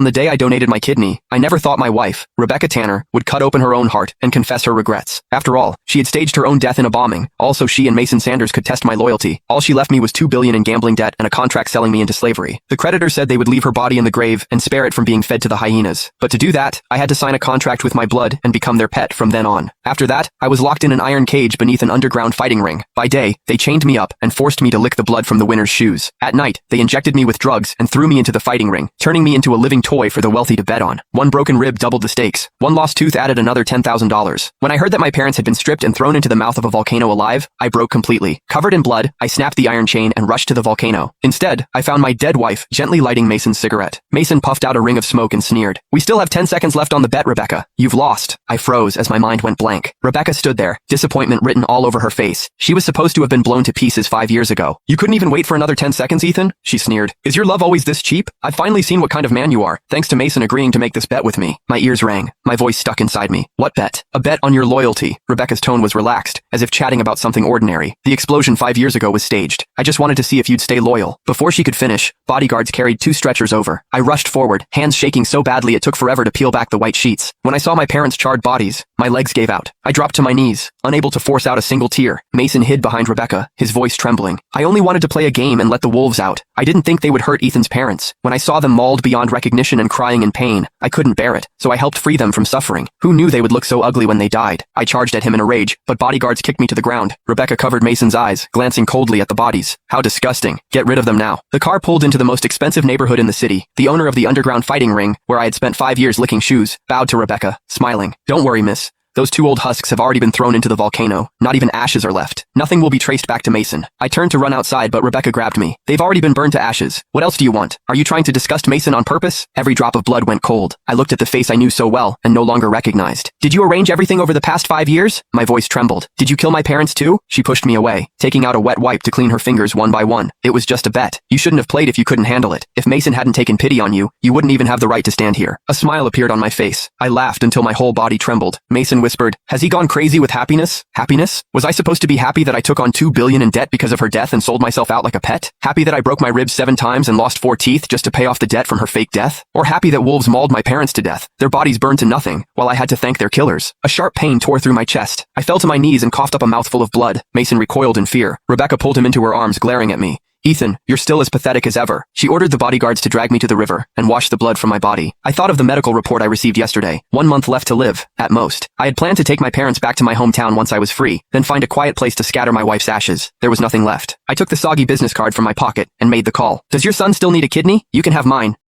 On the day I donated my kidney, I never thought my wife, Rebecca Tanner, would cut open her own heart and confess her regrets. After all, she had staged her own death in a bombing. Also, she and Mason Sanders could test my loyalty. All she left me was $2 billion in gambling debt and a contract selling me into slavery. The creditor said they would leave her body in the grave and spare it from being fed to the hyenas. But to do that, I had to sign a contract with my blood and become their pet from then on. After that, I was locked in an iron cage beneath an underground fighting ring. By day, they chained me up and forced me to lick the blood from the winner's shoes. At night, they injected me with drugs and threw me into the fighting ring, turning me into a living toy for the wealthy to bet on. One broken rib doubled the stakes. One lost tooth added another $10,000. When I heard that my parents had been stripped and thrown into the mouth of a volcano alive, I broke completely. Covered in blood, I snapped the iron chain and rushed to the volcano. Instead, I found my dead wife gently lighting Mason's cigarette. Mason puffed out a ring of smoke and sneered. "We still have 10 seconds left on the bet, Rebecca. You've lost." I froze as my mind went blank. Rebecca stood there, disappointment written all over her face. She was supposed to have been blown to pieces 5 years ago. "You couldn't even wait for another 10 seconds, Ethan?" she sneered. "Is your love always this cheap? I've finally seen what kind of man you are, thanks to Mason agreeing to make this bet with me." My ears rang. My voice stuck inside me. "What bet?" "A bet on your loyalty." Rebecca's tone was relaxed, as if chatting about something ordinary. "The explosion 5 years ago was staged. I just wanted to see if you'd stay loyal." Before she could finish, bodyguards carried 2 stretchers over. I rushed forward, hands shaking so badly it took forever to peel back the white sheets. When I saw my parents' charred bodies, my legs gave out. I dropped to my knees, unable to force out a single tear. Mason hid behind Rebecca, his voice trembling. "I only wanted to play a game and let the wolves out. I didn't think they would hurt Ethan's parents. When I saw them mauled beyond recognition and crying in pain, I couldn't bear it, so I helped free them from suffering. Who knew they would look so ugly when they died?" I charged at him in a rage, but bodyguards kicked me to the ground. Rebecca covered Mason's eyes, glancing coldly at the bodies. "How disgusting. Get rid of them now." The car pulled into the most expensive neighborhood in the city. The owner of the underground fighting ring, where I had spent 5 years licking shoes, bowed to Rebecca, smiling. "Don't worry, miss. Those 2 old husks have already been thrown into the volcano. Not even ashes are left. Nothing will be traced back to Mason." I turned to run outside, but Rebecca grabbed me. "They've already been burned to ashes. What else do you want? Are you trying to disgust Mason on purpose?" Every drop of blood went cold. I looked at the face I knew so well and no longer recognized. "Did you arrange everything over the past 5 years?" My voice trembled. "Did you kill my parents too?" She pushed me away, taking out a wet wipe to clean her fingers one by one. "It was just a bet. You shouldn't have played if you couldn't handle it. If Mason hadn't taken pity on you, you wouldn't even have the right to stand here." A smile appeared on my face. I laughed until my whole body trembled. Mason whispered, "Has he gone crazy with happiness?" Happiness? Was I supposed to be happy that I took on $2 billion in debt because of her death and sold myself out like a pet? Happy that I broke my ribs 7 times and lost 4 teeth just to pay off the debt from her fake death? Or happy that wolves mauled my parents to death, their bodies burned to nothing, while I had to thank their killers? A sharp pain tore through my chest. I fell to my knees and coughed up a mouthful of blood. Mason recoiled in fear. Rebecca pulled him into her arms, glaring at me. "Ethan, you're still as pathetic as ever." She ordered the bodyguards to drag me to the river and wash the blood from my body. I thought of the medical report I received yesterday. 1 month left to live, at most. I had planned to take my parents back to my hometown once I was free, then find a quiet place to scatter my wife's ashes. There was nothing left. I took the soggy business card from my pocket and made the call. "Does your son still need a kidney? You can have mine."